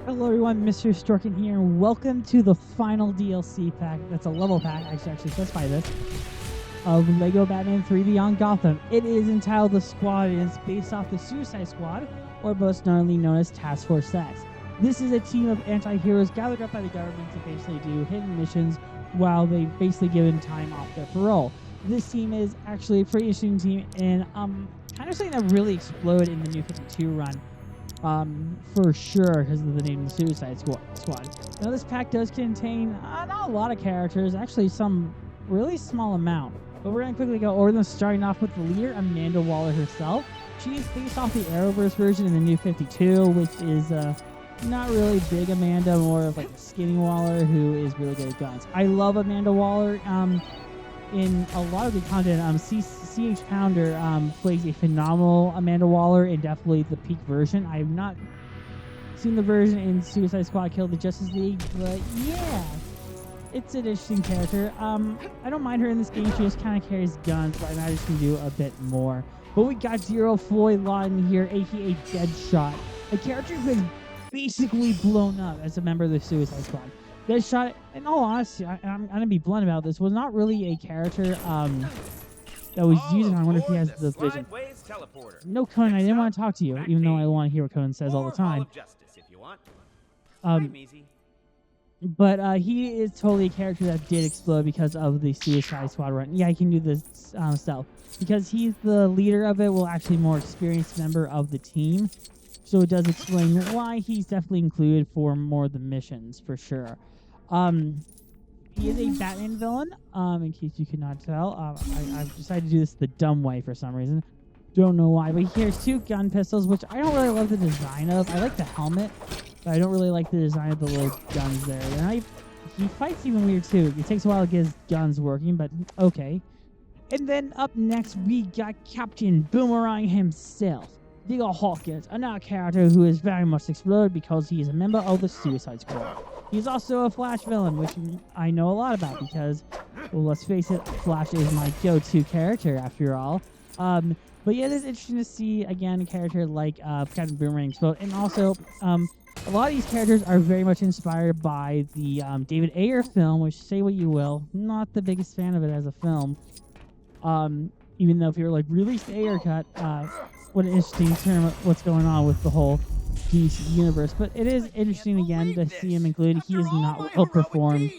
Hello everyone, Mr. Storkin here, and welcome to the final DLC pack. That's a level pack, I should actually specify this, of LEGO Batman 3 Beyond Gotham. It is entitled The Squad, and it's based off the Suicide Squad, or most normally known as Task Force X. This is a team of anti-heroes gathered up by the government to basically do hidden missions while they've basically given time off their parole. This team is actually a pretty interesting team, and kind of something that really exploded in the New 52 run. For sure, because of the name of the Suicide Squad. Now, this pack does contain not a lot of characters, actually some really small amount. But we're going to quickly go over them, starting off with the leader, Amanda Waller herself. She is based off the Arrowverse version in the New 52, which is not really big Amanda, more of like a skinny Waller who is really good at guns. I love Amanda Waller. In a lot of the content, CH Pounder plays a phenomenal Amanda Waller in definitely the peak version. I have not seen the version in Suicide Squad Kill the Justice League, but yeah, it's an interesting character. I don't mind her in this game. She just kind of carries guns, but I just can do a bit more. But we got Zero Floyd Lawton here, aka Deadshot, a character who is basically blown up as a member of the Suicide Squad. Deadshot, in all honesty, I'm going to be blunt about this, was not really a character that was used. I wonder if he has the vision. No, Conan, I didn't want to talk to you, even though I want to hear what Conan says all the time. But he is totally a character that did explode because of the Suicide Squad run. Yeah, he can do this stealth. Because he's the leader of it, well, actually more experienced member of the team. So it does explain why he's definitely included for more of the missions, for sure. He is a Batman villain, in case you could not tell. I've decided to do this the dumb way for some reason. Don't know why, but he has two gun pistols, which I don't really love the design of. I like the helmet, but I don't really like the design of the little guns there. And he fights even weird, too. It takes a while to get his guns working, but okay. And then up next, we got Captain Boomerang himself. Diggle Hawkins, another character who is very much exploded because he is a member of the Suicide Squad. He's also a Flash villain, which I know a lot about because, well, let's face it, Flash is my go-to character after all. But yeah, it is interesting to see, again, a character like Captain Boomerang explode. And also, a lot of these characters are very much inspired by the David Ayer film, which, say what you will, not the biggest fan of it as a film. Even though if you're like, release the Ayer cut, what an interesting term, what's going on with the whole DC universe. But it is interesting, again, to see him included. He is not well performed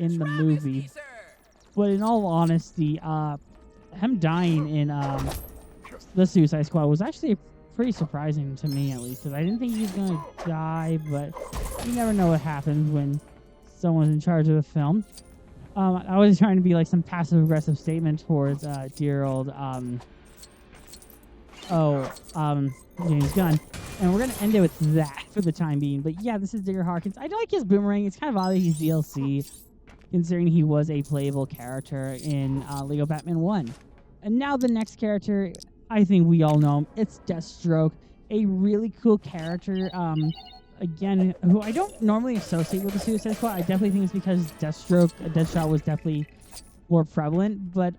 in the movie. But in all honesty, him dying in the Suicide Squad was actually pretty surprising to me, at least. Because I didn't think he was going to die, but you never know what happens when someone's in charge of a film. I was trying to be like some passive-aggressive statement towards dear old... James Gunn. And we're going to end it with that for the time being. But yeah, this is Digger Hawkins. I do like his Boomerang. It's kind of odd that he's DLC, considering he was a playable character in LEGO Batman 1. And now the next character, I think we all know him. It's Deathstroke, a really cool character. Again, who I don't normally associate with the Suicide Squad. I definitely think it's because Deadshot was definitely more prevalent, but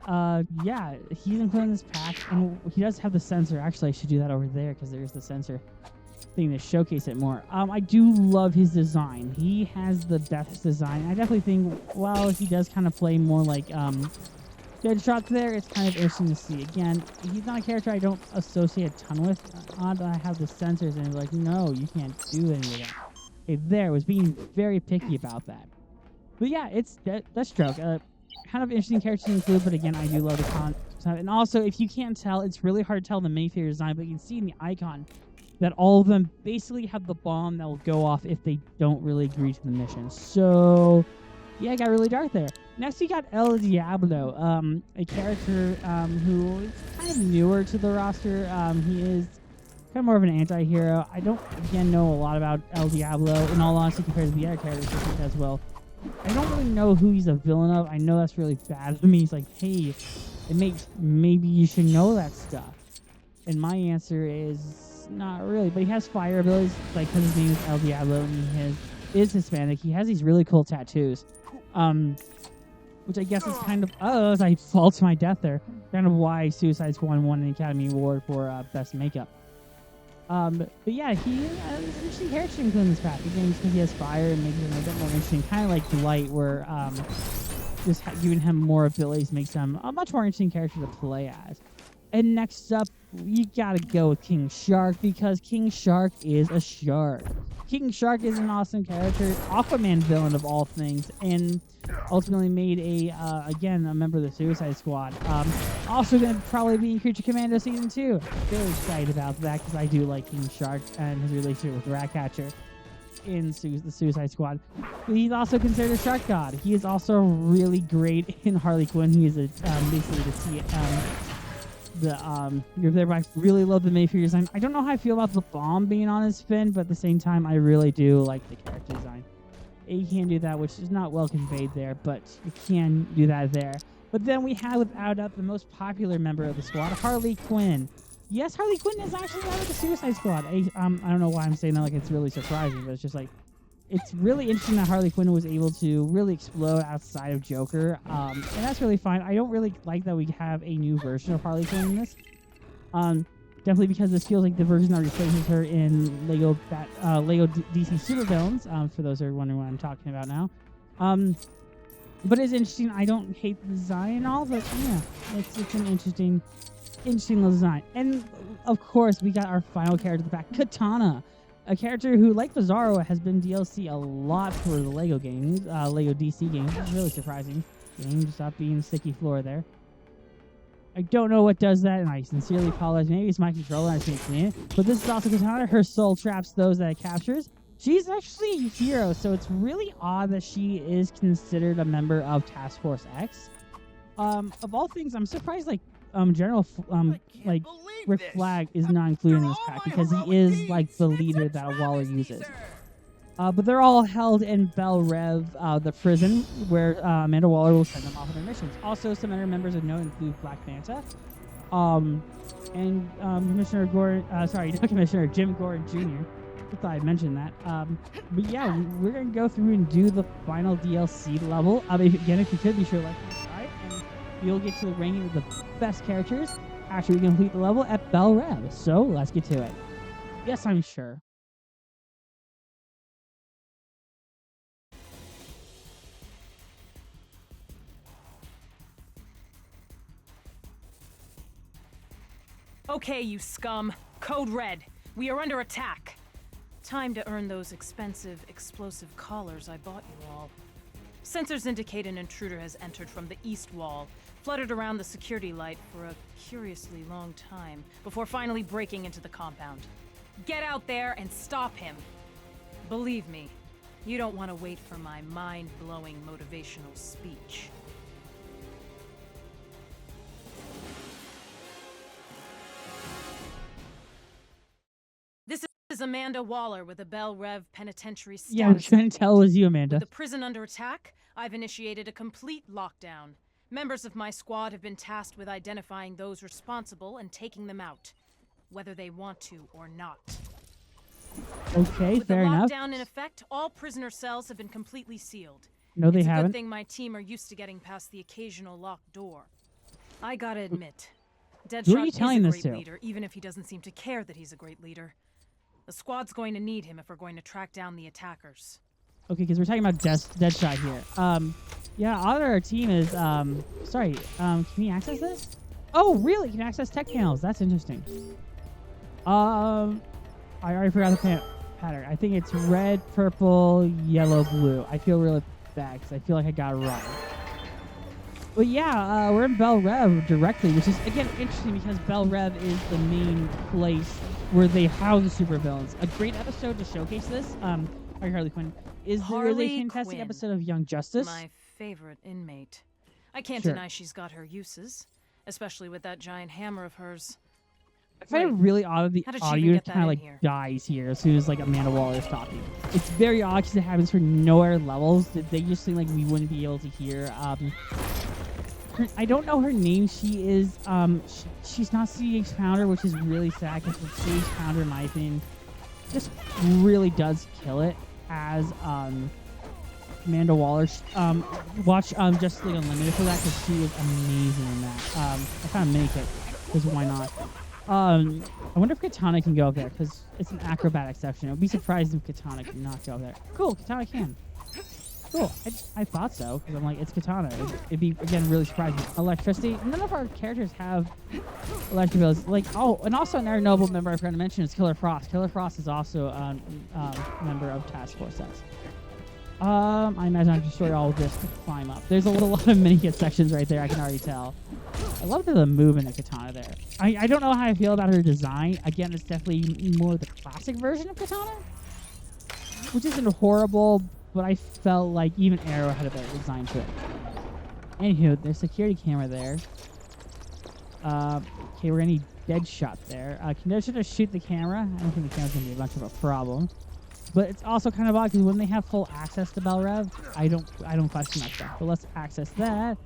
yeah, he's included in this pack, and he does have the sensor. Actually, I should do that over there because there's the sensor thing to showcase it more. I do love his design. He has the best design. I definitely think, while he does kind of play more like Deadshot there, it's kind of interesting to see. Again, he's not a character I don't associate a ton with. Odd that I have the sensors, and it's like, no, you can't do any of that. Okay, there, was being very picky about that. But yeah, it's Deathstroke. Kind of interesting character to include, but again, I do love the concept. And also, if you can't tell, it's really hard to tell the minifigure design, but you can see in the icon that all of them basically have the bomb that will go off if they don't really agree to the mission. So, yeah, it got really dark there. Next, we got El Diablo, a character who is kind of newer to the roster. He is kind of more of an anti-hero. I don't, again, know a lot about El Diablo, in all honesty, compared to the other characters, just because, well, I don't really know who he's a villain of. I know that's really bad of me. He's like, hey, maybe you should know that stuff. And my answer is not really. But he has fire abilities, like, because his name is El Diablo and he is Hispanic. He has these really cool tattoos, which I guess is kind of, as I fall to my death there, kind of why Suicide Squad won an Academy Award for Best Makeup. But yeah, he is an interesting character to include in this pack. Again, because he has fire and makes him a bit more interesting, kind of like Blight, where just giving him more abilities makes him a much more interesting character to play as. And next up, you gotta go with King Shark because King Shark is a shark. King Shark is an awesome character, Aquaman villain of all things, and ultimately made again, a member of the Suicide Squad. Also going to probably be in Creature Commando Season 2. Very excited about that because I do like King Shark and his relationship with Ratcatcher in the Suicide Squad. But he's also considered a shark god. He is also really great in Harley Quinn. He is basically I really love the Mayfair design. I don't know how I feel about the bomb being on his fin, but at the same time, I really do like the character design. You can do that, which is not well conveyed there, but you can do that there. But then we have, without a doubt, the most popular member of the squad, Harley Quinn. Yes, Harley Quinn is actually out of the Suicide Squad. I don't know why I'm saying that like it's really surprising, but it's just like, it's really interesting that Harley Quinn was able to really explode outside of Joker, and that's really fine. I don't really like that we have a new version of Harley Quinn in this. Definitely because this feels like the version that replaces her in Lego DC Supervillains, for those who are wondering what I'm talking about now. But it's interesting. I don't hate the design and all, but yeah, it's an interesting little design. And of course, we got our final character in the back, Katana. A character who, like Bizarro, has been DLC a lot for the Lego games, Lego DC games. It's really surprising. Game, stop being sticky floor there. I don't know what does that, and I sincerely apologize. Maybe it's my controller, I can't clean it. But this is also Katana. Her soul traps those that it captures. She's actually a hero, so it's really odd that she is considered a member of Task Force X. Of all things, I'm surprised, like, General, like, Rick Flag is not included in this pack because he is, like, the leader that Waller uses. But they're all held in Belle Rev, the prison, where Amanda Waller will send them off on their missions. Also, some other members of note include Black Manta, and Commissioner Gordon, not Commissioner, Jim Gordon Jr. I thought I'd mention that. But yeah, we're going to go through and do the final DLC level. If you could, be sure to like and subscribe, and you'll get to the ranking of the best characters after we complete the level at Belle Rev. So, let's get to it. Yes, I'm sure. Okay, you scum. Code Red. We are under attack. Time to earn those expensive, explosive collars I bought you all. Sensors indicate an intruder has entered from the east wall, fluttered around the security light for a curiously long time, before finally breaking into the compound. Get out there and stop him. Believe me, you don't want to wait for my mind-blowing motivational speech. This is Amanda Waller with a Belle Rev penitentiary status. Yeah, I'm trying to tell it was you, Amanda. With the prison under attack, I've initiated a complete lockdown. Members of my squad have been tasked with identifying those responsible and taking them out, whether they want to or not. Okay, fair enough. With the lockdown in effect, all prisoner cells have been completely sealed. No, they haven't. It's a good thing my team are used to getting past the occasional locked door. I gotta admit, Deadshot is a great leader, even if he doesn't seem to care that he's a great leader. The squad's going to need him if we're going to track down the attackers. Okay, because we're talking about Deadshot here. Yeah, our team is, can we access this? Oh, really? You can access tech panels. That's interesting. I already forgot the pattern. I think it's red, purple, yellow, blue. I feel really bad because I feel like I got it wrong. But yeah, we're in Belle Rev directly, which is, again, interesting because Belle Rev is the main place where they house the supervillains. A great episode to showcase this, Harley Quinn, is the really fantastic episode of Young Justice. My favorite inmate. I can't deny she's got her uses, especially with that giant hammer of hers. I find it really odd that the audio kind of like dies here as soon as like Amanda Waller is talking. It's very odd because it happens for no other levels. That they just seem like we wouldn't be able to hear. I don't know her name. She is she's not CH Pounder, which is really sad because the CH Pounder, in my opinion, just really does kill it as Amanda Waller. Watch Justice League Unlimited for that because she is amazing in that. I found a mini kit because why not? I wonder if Katana can go up there because it's an acrobatic section. I would be surprised if Katana could not go up there. Cool, Katana can. Cool. I thought so because I'm like, it's Katana. It'd be again really surprising. Electricity. None of our characters have electric abilities. Like, oh, and also another noble member I forgot to mention is Killer Frost. Killer Frost is also a member of Task Force X. I imagine I can show you all this to climb up. There's a lot of mini-kit sections right there, I can already tell. I love the movement of Katana there. I don't know how I feel about her design. Again, it's definitely more the classic version of Katana, which isn't horrible, but I felt like even Arrow had a better design to it. Anywho, there's security camera there. Okay, we're gonna need Deadshot there. Can Deadshot just shoot the camera? I don't think the camera's gonna be much of a problem. But it's also kind of odd because when they have full access to Bell Rev, I don't question that stuff. But let's access that.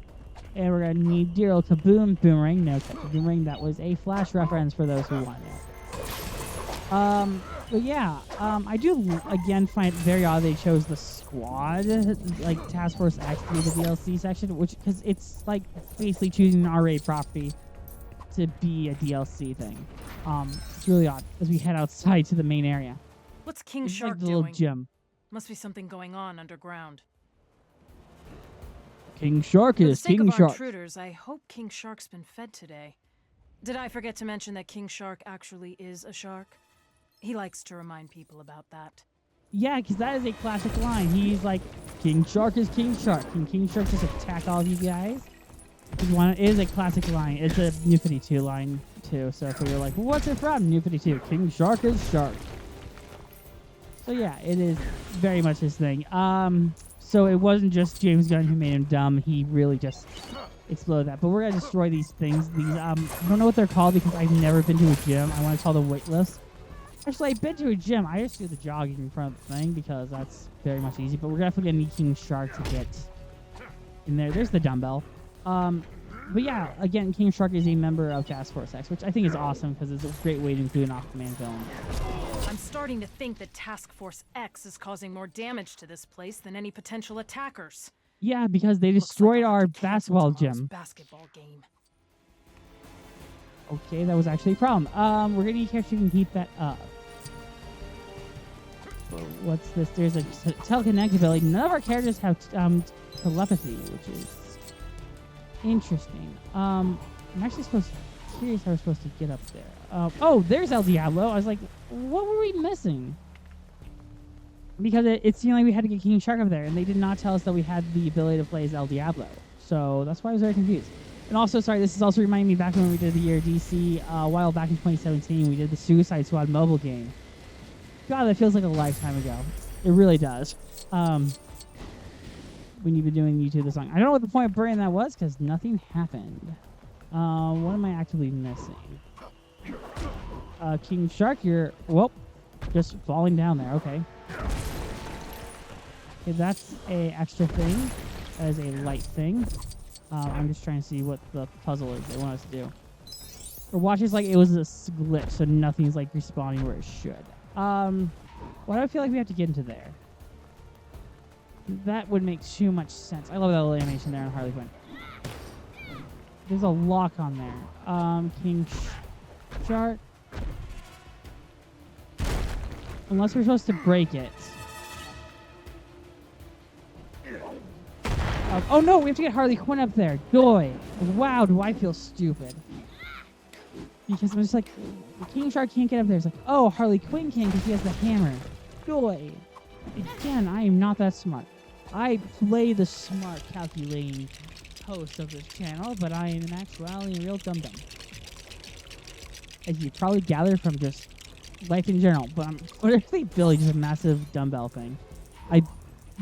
And we're gonna need dear old Kaboom Boomerang. No, Boomerang, that was a Flash reference for those who want it. But yeah, I do again find it very odd they chose the squad, like Task Force X to be the DLC section, which because it's like basically choosing an R-rated property to be a DLC thing. It's really odd as we head outside to the main area. What's King It's Shark like the doing? little gym. Must be something going on underground. King Shark For the is sake King of our Shark. intruders, I hope King Shark's been fed today. Did I forget to mention that King Shark actually is a shark? He likes to remind people about that. Yeah, because that is a classic line. He's like, King Shark is King Shark. Can King Shark just attack all of you guys? It is a classic line. It's a New 52 line, too. So if you're like, well, what's it from? New 52. King Shark is Shark. So yeah, it is very much his thing. So it wasn't just James Gunn who made him dumb. He really just exploded that. But we're going to destroy these things. These, I don't know what they're called because I've never been to a gym. I want to call them weightlifts. Actually, I've been to a gym. I just do the jogging in front of the thing because that's very much easy. But we're definitely going to need King Shark to get in there. There's the dumbbell. But yeah, again, King Shark is a member of Task Force X, which I think is awesome because it's a great way to include an Aquaman villain. I'm starting to think that Task Force X is causing more damage to this place than any potential attackers. Yeah, because they Looks like destroyed I'll have our to cancel basketball tomorrow's gym. basketball game. Okay, that was actually a problem. We're gonna need a character who can keep that up. What's this? There's a telekinetic ability. None of our characters have telepathy, which is interesting. I'm actually curious how we're supposed to get up there. Oh, there's El Diablo. I was like, what were we missing? Because it seemed like we had to get King Shark up there, and they did not tell us that we had the ability to play as El Diablo. So that's why I was very confused. And also, sorry, this is also reminding me back when we did the Year DC a while back in 2017. We did the Suicide Squad mobile game. God, that feels like a lifetime ago. It really does. When you've been doing YouTube this long. I don't know what the point of bringing that was because nothing happened. What am I actively missing? King Shark, you're... Whoop. Just falling down there. Okay. Okay, that's a extra thing. That is a light thing. I'm just trying to see what the puzzle is they want us to do. Or watch is like it was a glitch, so nothing's like respawning where it should. Why do I feel like we have to get into there? That would make too much sense. I love that little animation there on Harley Quinn. There's a lock on there. King Shark. Unless we're supposed to break it. Oh no, we have to get Harley Quinn up there. Joy. Wow, do I feel stupid. Because I'm just like, King Shark can't get up there. It's like, oh, Harley Quinn can because he has the hammer. Joy. Again, I am not that smart. I play the smart, calculating host of this channel, but I am in actuality a real dum-dum. As you probably gather from just life in general, but I'm literally building just a massive dumbbell thing.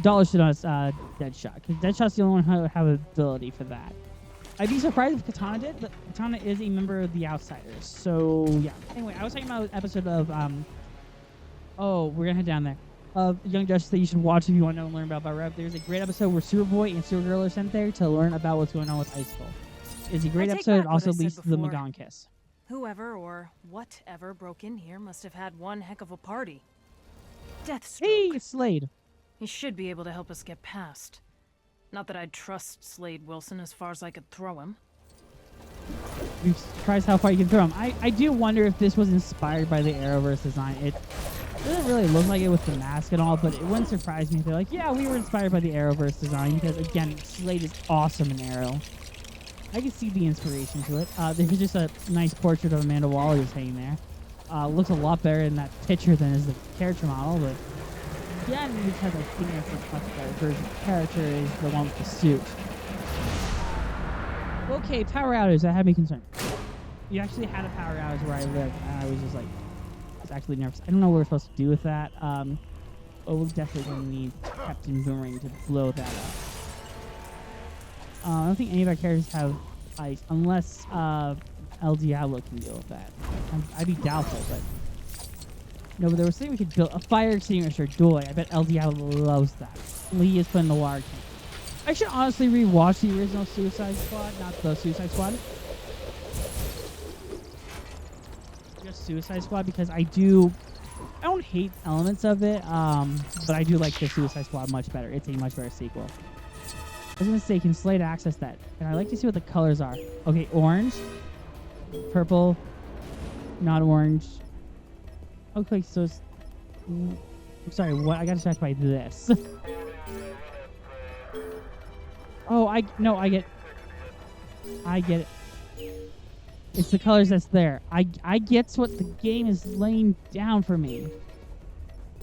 Dollar should on Deadshot, because Deadshot's the only one who have ability for that. I'd be surprised if Katana did, but Katana is a member of the Outsiders, so yeah. Anyway, I was talking about an episode of, oh, we're gonna head down there, of Young Justice that you should watch if you want to learn about Rev. There's a great episode where Superboy and Supergirl are sent there to learn about what's going on with Icicle. It's a great episode, it also leads to the Magon Kiss. Whoever or whatever broke in here must have had one heck of a party. Deathstroke. Hey, Slade. He should be able to help us get past. Not that I'd trust Slade Wilson as far as I could throw him. Be surprised how far you can throw them. I do wonder if this was inspired by the Arrowverse design. It doesn't really look like it with the mask and all, but it wouldn't surprise me if they're like, yeah, we were inspired by the Arrowverse design because, again, Slade is awesome in Arrow. I can see the inspiration to it. There's just a nice portrait of Amanda Waller just hanging there. Looks a lot better in that picture than as the character model, but again, because I think that's a much better version of the character is the one with the suit. Okay, power outage. That had me concerned. You actually had a power outage where I live, and I was just like, I was actually nervous. I don't know what we're supposed to do with that. But we're definitely going to need Captain Boomerang to blow that up. I don't think any of our characters have ice, unless El Diablo can deal with that. I'd be doubtful, but... No, but they were saying we could build a fire extinguisher. Doy. I bet El Diablo loves that. Lee is put in the water tank. I should honestly rewatch the original Suicide Squad, not the Suicide Squad. Just Suicide Squad, because I don't hate elements of it, but I do like the Suicide Squad much better. It's a much better sequel. I was gonna say, can Slade access that? And I'd like to see what the colors are. Okay, orange, purple, not orange. Okay, so it's... I'm sorry, what? I got distracted by this. Oh, I get it. It's the colors that's there. I get what the game is laying down for me.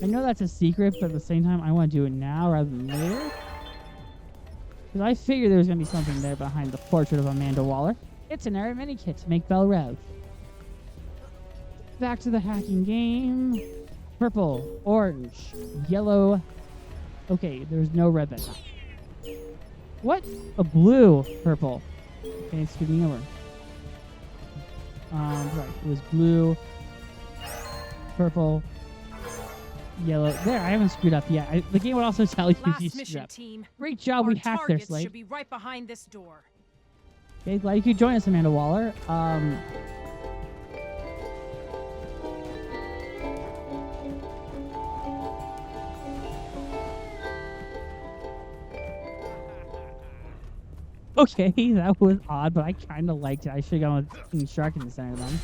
I know that's a secret, but at the same time, I want to do it now rather than later. Because I figured there was going to be something there behind the portrait of Amanda Waller. It's an Arrow mini kit to make Bell Rev. Back to the hacking game. Purple, orange, yellow. Okay, there's no red that time. What? A blue, purple. Okay, it's skipping over. Right, it was blue, purple, yellow. There, I haven't screwed up yet. The game would also tell you if you screwed up. Team. Great job, we hacked there, Slade. Should be right behind this door. Okay, glad you could join us, Amanda Waller. Okay, that was odd, but I kind of liked it. I should have gone with King Shark in the center then.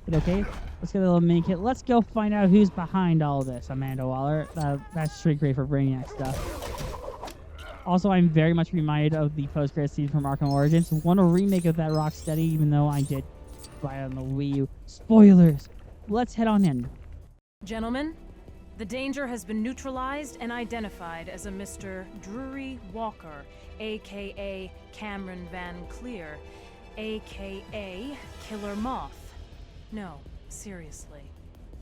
But okay, let's get a little mini kit. Let's go find out who's behind all this, Amanda Waller. That's straight great for Brainiac stuff. Also, I'm very much reminded of the post-credit scene from Arkham Origins. Want a remake of that Rocksteady, even though I did buy it on the Wii U. Spoilers! Let's head on in. Gentlemen, the danger has been neutralized and identified as a Mr. Drury Walker, a.k.a. Cameron Van Clear, a.k.a. Killer Moth. No, seriously.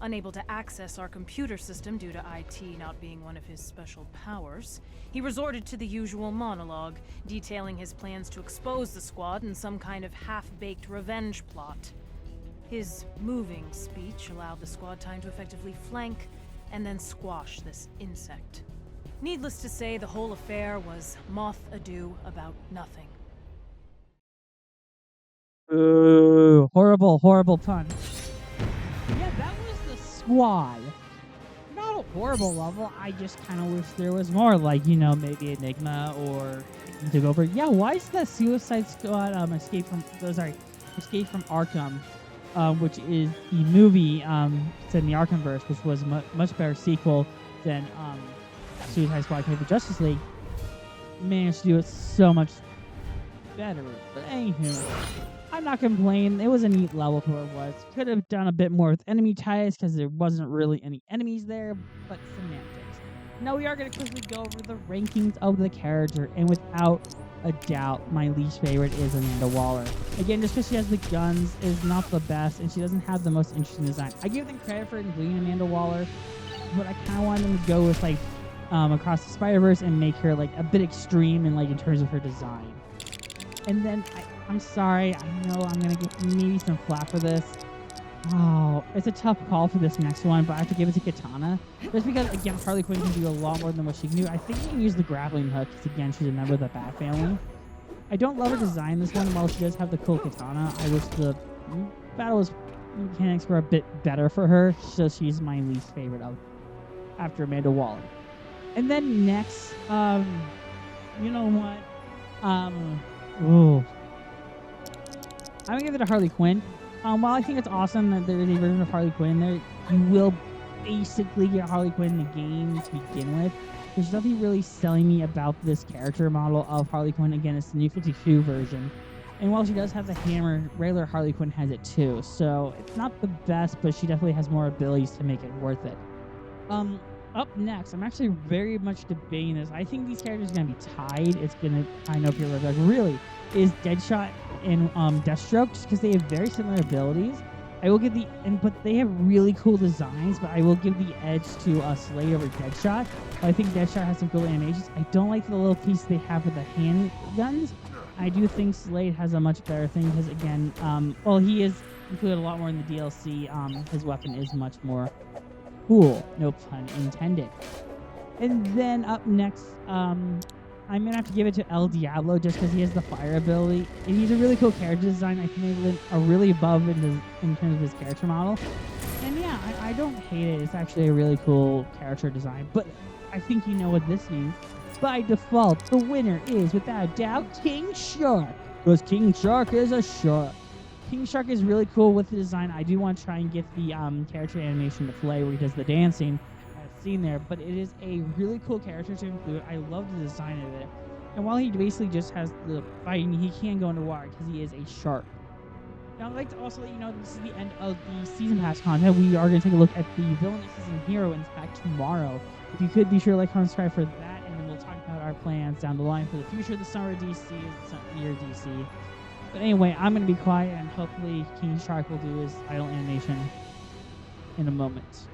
Unable to access our computer system due to IT not being one of his special powers, he resorted to the usual monologue, detailing his plans to expose the squad in some kind of half-baked revenge plot. His moving speech allowed the squad time to effectively flank and then squash this insect. Needless to say, the whole affair was moth ado about nothing. Ooh, horrible, horrible pun. Yeah, that was the squad. Not a horrible level. I just kind of wish there was more, like, you know, maybe Enigma or he took over. Yeah, why is the Suicide Squad Escape from Arkham, which is the movie set in the Arkhamverse, which was a much better sequel than Suicide Squad Kill the Justice League, managed to do it so much better. But anywho, I'm not complaining. It was a neat level for what it was. Could have done a bit more with enemy ties because there wasn't really any enemies there, but semantics. Now we are going to quickly go over the rankings of the character, and without a doubt, my least favorite is Amanda Waller. Again, just because she has the guns is not the best, and she doesn't have the most interesting design. I give them credit for including Amanda Waller, but I kind of wanted them to go with like Across the Spider-Verse and make her like a bit extreme in like in terms of her design. And then I'm sorry, I know I'm gonna get maybe some flack for this. Oh, it's a tough call for this next one, but I have to give it to Katana. Just because, again, Harley Quinn can do a lot more than what she can do. I think she can use the grappling hook because, again, she's a member of the Bat family. I don't love her design in this one. While she does have the cool Katana, I wish the battle mechanics were a bit better for her, so she's my least favorite of after Amanda Waller. And then next, you know what? Ooh. I'm gonna give it a Harley Quinn. While I think it's awesome that there is a version of Harley Quinn there, you will basically get Harley Quinn in the game to begin with. There's nothing really selling me about this character model of Harley Quinn. Again, it's the New 52 version. And while she does have the hammer, regular Harley Quinn has it too. So it's not the best, but she definitely has more abilities to make it worth it. Up next, I'm actually very much debating this. I think these characters are going to be tied. It's going to kind of appear like, really, is Deadshot and Deathstroke, just because they have very similar abilities. I will give but they have really cool designs, but I will give the edge to Slade over Deadshot. I think Deadshot has some cool animations. I don't like the little piece they have with the handguns. I do think Slade has a much better thing because, again, well, he is included a lot more in the DLC. His weapon is much more cool, no pun intended. And then up next, I'm gonna have to give it to El Diablo just because he has the fire ability. And he's a really cool character design. I think they went really above in terms of his character model. And yeah, I don't hate it. It's actually a really cool character design. But I think you know what this means. By default, the winner is, without a doubt, King Shark. Because King Shark is a shark. King Shark is really cool with the design. I do want to try and get the character animation to play where he does the dancing scene there, but it is a really cool character to include. I love the design of it. And while he basically just has the fighting, he can go into water because he is a shark. Now, I'd like to also let you know that this is the end of the Season Pass content. We are going to take a look at the Villainous and Heroines pack tomorrow. If you could, be sure to like, comment, subscribe for that, and then we'll talk about our plans down the line for the future of the summer DC is near DC. But anyway, I'm going to be quiet, and hopefully King Shark will do his idle animation in a moment.